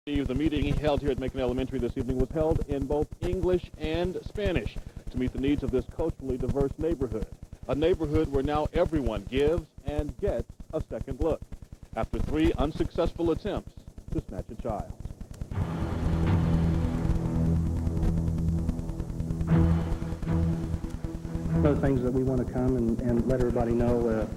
The meeting held here at Macon Elementary this evening was held in both English and Spanish to meet the needs of this culturally diverse neighborhood, a neighborhood where now everyone gives and gets a second look after 3 unsuccessful attempts to snatch a child. One of the things that we want to come and let everybody know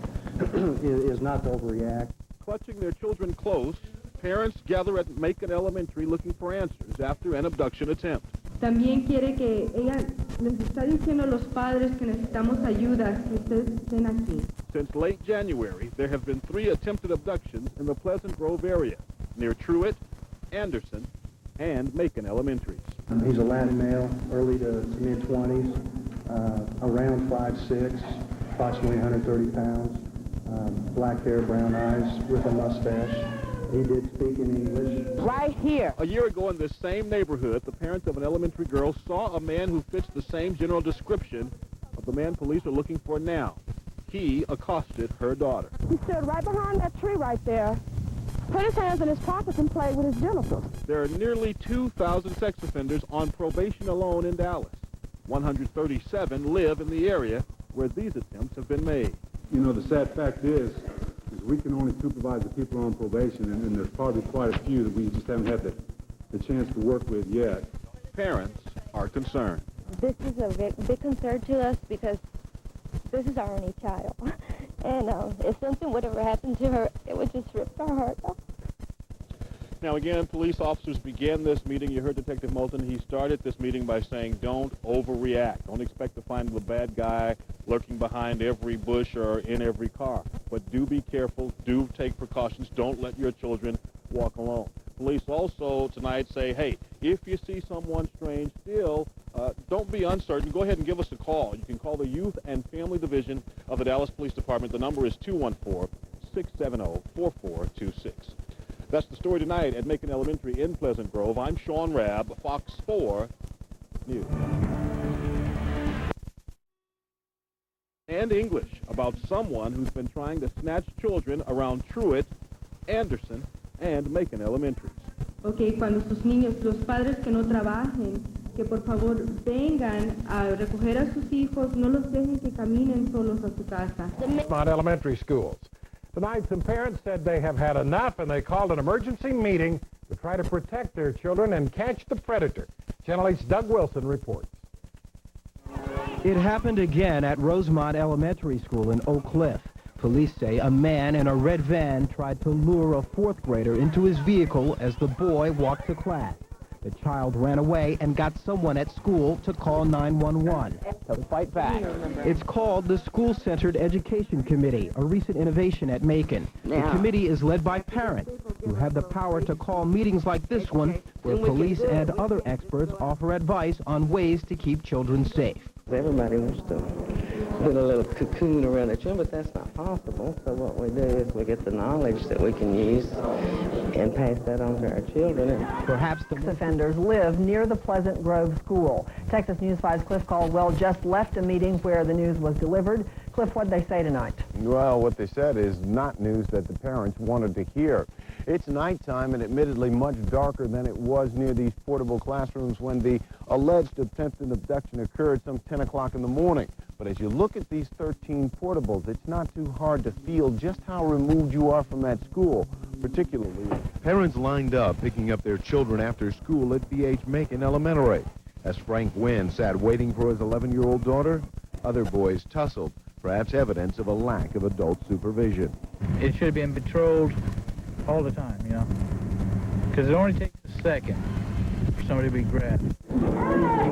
is not to overreact. Clutching their children close, parents gather at Macon Elementary looking for answers after an abduction attempt. También quiere que ella les está diciendo a los padres que necesitamos ayuda, que ustedes estén aquí. Since late January, there have been 3 attempted abductions in the Pleasant Grove area, near Truett, Anderson, and Macon Elementaries. He's a Latin male, early to mid-20s, around 5'6", approximately 130 pounds, black hair, brown eyes, with a mustache. He did speak in English. Right here. A year ago in this same neighborhood, the parents of an elementary girl saw a man who fits the same general description of the man police are looking for now. He accosted her daughter. He stood right behind that tree right there, put his hands in his pockets and played with his genitals. There are nearly 2,000 sex offenders on probation alone in Dallas. 137 live in the area where these attempts have been made. You know, the sad fact is we can only supervise the people on probation, and there's probably quite a few that we just haven't had the chance to work with yet. Parents are concerned. This is a big concern to us because this is our only child. And if something would ever happen to her, it would just rip our heart off. Now again, police officers began this meeting. You heard Detective Moulton. He started this meeting by saying, don't overreact. Don't expect to find the bad guy lurking behind every bush or in every car. But do be careful. Do take precautions. Don't let your children walk alone. Police also tonight say, hey, if you see someone strange, still don't be uncertain. Go ahead and give us a call. You can call the Youth and Family Division of the Dallas Police Department. The number is 214-670-4426. That's the story tonight at Macon Elementary in Pleasant Grove. I'm Sean Rabb, Fox 4 News. And English about someone who's been trying to snatch children around Truett, Anderson, and Macon Elementaries. Ok, cuando sus niños, los padres que no trabajen, que por favor vengan a recoger a sus hijos, no los dejen que caminen solos a su casa. Rosemont Elementary Schools. Tonight, some parents said they have had enough, and they called an emergency meeting to try to protect their children and catch the predator. Channel 8's Doug Wilson reports. It happened again at Rosemont Elementary School in Oak Cliff. Police say a man in a red van tried to lure a 4th grader into his vehicle as the boy walked to class. The child ran away and got someone at school to call 911. To fight back. It's called the School-Centered Education Committee, a recent innovation at Macon. The committee is led by parents who have the power to call meetings like this one, where police and other experts offer advice on ways to keep children safe. Everybody wants to put a little cocoon around their children, but that's not possible. So what we do is we get the knowledge that we can use and pass that on to our children. Perhaps the offenders live near the Pleasant Grove School. Texas News 5's Cliff Caldwell just left a meeting where the news was delivered. Cliff, what did they say tonight? Well, what they said is not news that the parents wanted to hear. It's nighttime and admittedly much darker than it was near these portable classrooms when the alleged attempted abduction occurred some 10 o'clock in the morning. But as you look at these 13 portables, it's not too hard to feel just how removed you are from that school, particularly parents lined up picking up their children after school at BH Macon Elementary. As Frank Wynn sat waiting for his 11-year-old daughter, other boys tussled, perhaps evidence of a lack of adult supervision. It should have been patrolled all the time, you know, because it only takes a second for somebody to be grabbed.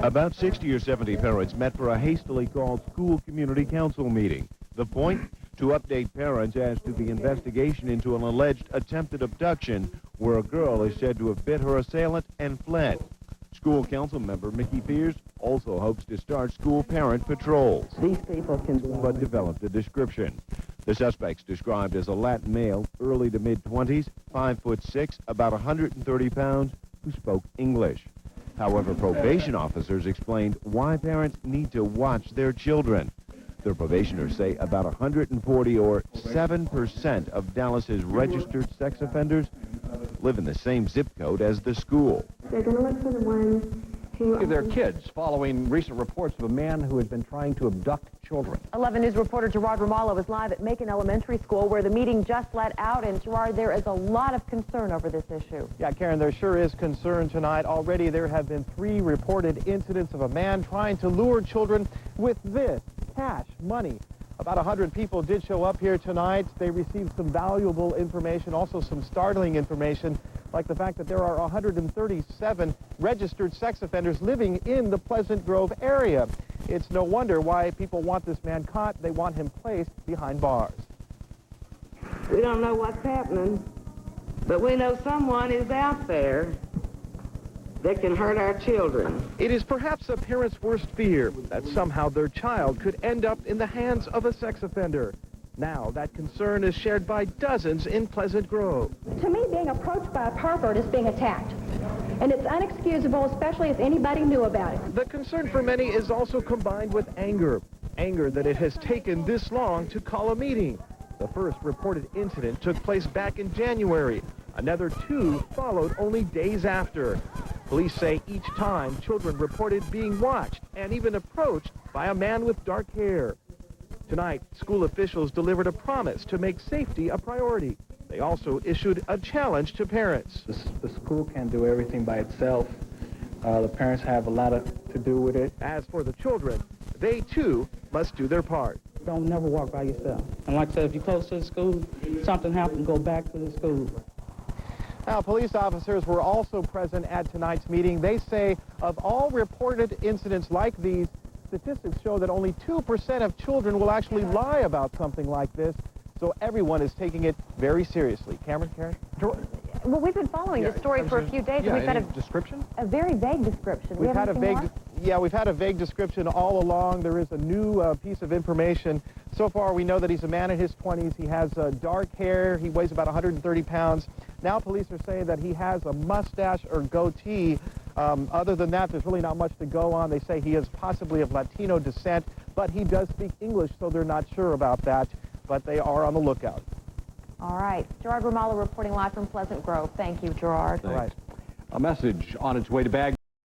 About 60 or 70 parents met for a hastily called school community council meeting. The point? To update parents as to the investigation into an alleged attempted abduction where a girl is said to have bit her assailant and fled. School council member Mickey Fears also hopes to start school parent patrols. These people can... But developed a description. The suspect's described as a Latin male, early to mid-20s, 5'6", about 130 pounds, who spoke English. However, probation officers explained why parents need to watch their children. Their probationers say about 140 or 7% of Dallas's registered sex offenders live in the same zip code as the school. They're going to look for the ones who... They're kids, following recent reports of a man who has been trying to abduct children. 11 News reporter Gerard Ramallo is live at Macon Elementary School, where the meeting just let out. And Gerard, there is a lot of concern over this issue. Yeah, Karen, there sure is concern tonight. Already there have been 3 reported incidents of a man trying to lure children with this, cash, money. About 100 people did show up here tonight. They received some valuable information, also some startling information, like the fact that there are 137 registered sex offenders living in the Pleasant Grove area. It's no wonder why people want this man caught. They want him placed behind bars. We don't know what's happening, but we know someone is out there that can hurt our children. It is perhaps a parent's worst fear that somehow their child could end up in the hands of a sex offender. Now, that concern is shared by dozens in Pleasant Grove. To me, being approached by a pervert is being attacked. And it's unexcusable, especially if anybody knew about it. The concern for many is also combined with anger. Anger that it has taken this long to call a meeting. The first reported incident took place back in January. Another 2 followed only days after. Police say each time children reported being watched and even approached by a man with dark hair. Tonight, school officials delivered a promise to make safety a priority. They also issued a challenge to parents. The school can't do everything by itself. The parents have a lot to do with it. As for the children, they too must do their part. Don't never walk by yourself. And like I said, if you're close to the school, something happened, go back to the school. Now, police officers were also present at tonight's meeting. They say of all reported incidents like these, statistics show that only 2% of children will actually lie about something like this. So everyone is taking it very seriously. Cameron, Karen? Well, we've been following this story for a few days, and we've had a very vague description. We've had a vague description all along. There is a new piece of information. So far, we know that he's a man in his 20s. He has dark hair. He weighs about 130 pounds. Now, police are saying that he has a mustache or goatee. Other than that, there's really not much to go on. They say he is possibly of Latino descent, but he does speak English, so they're not sure about that. But they are on the lookout. All right. Gerard Ramallo reporting live from Pleasant Grove. Thank you, Gerard. All right. A message on its way to Baghdad.